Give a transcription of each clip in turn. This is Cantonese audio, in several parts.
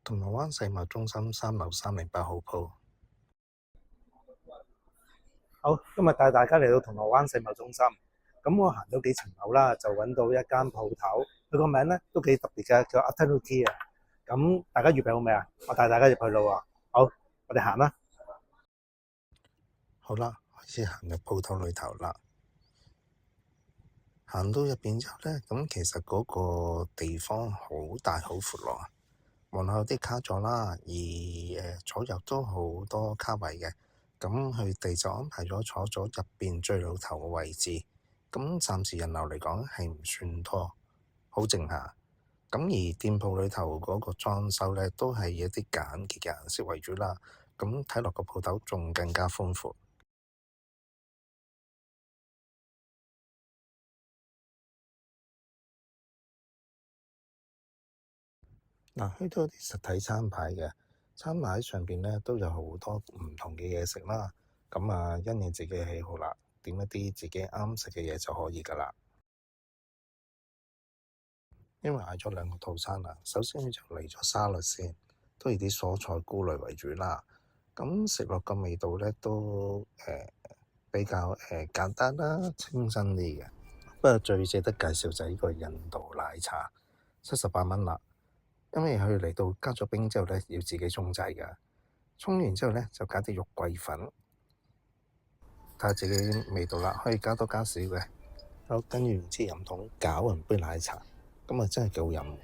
銅鑼灣世貿中心3樓308號鋪。好，今日帶大家嚟到銅鑼灣世貿中心。咁我行咗幾層樓啦，就揾到一間鋪頭，佢個名咧都幾特別嘅，叫 Afternoon Tea 啊。咁大家預備好未啊？我帶大家入去咯喎。好，我哋行啦。好啦，開始行入鋪頭裏頭啦。行到入邊之後咧，咁其實嗰個地方好大好闊咯。門口有啲卡座啦，而左右都好多卡位嘅。咁佢哋就安排咗坐咗入邊最裏頭嘅位置。咁暫時人流嚟講係唔算多，好靜下。咁而店鋪裏頭嗰個裝修咧，都係以一啲簡潔嘅顏色為主啦。咁睇落個鋪頭仲更加豐富。嗱，去到啲實體餐牌嘅餐牌上邊咧，都有好多唔同嘅嘢食啦。咁啊，因應自己嘅喜好啦，點一啲自己啱食嘅嘢就可以噶啦。因為嗌咗2個套餐啦，首先就嚟咗沙律先，都係啲蔬菜菇類為主啦。咁食落個味道咧都比較簡單啦，清新啲嘅。不過最值得介紹就係呢個印度奶茶，78蚊啦。因為佢嚟到加咗冰之後咧，要自己沖製㗎。沖完之後咧，就加啲肉桂粉，睇下自己味道啦，可以加多加少嘅。好，跟住唔知飲桶攪勻杯奶茶，咁啊真係幾好飲。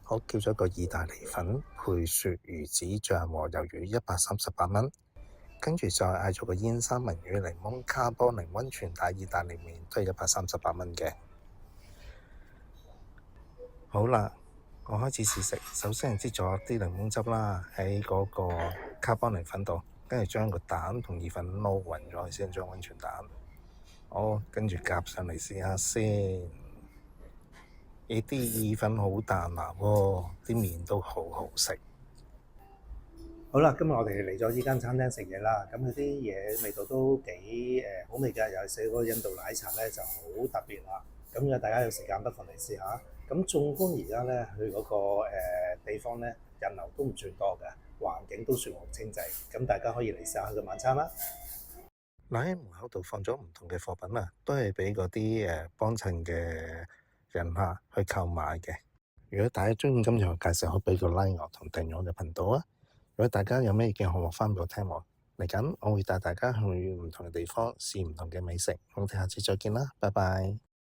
我叫咗個意大利粉配鱈魚子醬和魷魚，138蚊。跟住再嗌咗個煙三文魚檸檬卡波寧溫泉帶意大利麵，都係138蚊嘅。好啦，我開始試食。首先係擠咗啲檸檬汁啦，喺嗰個卡邦尼粉度，跟住將個蛋同意粉撈勻咗先，將溫泉蛋。好，跟住夾上嚟試下先。呢啲意粉好彈牙喎，啲麵都好好食。好啦，今日我哋嚟咗呢間餐廳食嘢啦。咁佢啲嘢味道都幾好味㗎，尤其是嗰個印度奶茶咧就好特別啦。咁如果大家有時間不妨嚟試下。咁縱觀而家咧，佢嗰個地方咧人流都唔算多嘅，環境都算好清靜。咁大家可以嚟試下佢嘅晚餐啦。嗱，喺門口度放咗唔同嘅貨品啊，都係畀嗰啲幫襯嘅人客去購買嘅。如果大家鍾意今日嘅介紹，可以畀個 like 我同訂閱我嘅頻道啊。如果大家有咩意見，可以話翻畀我聽喎。嚟緊我會帶大家去唔同嘅地方試唔同嘅美食。我哋下次再見啦，拜拜。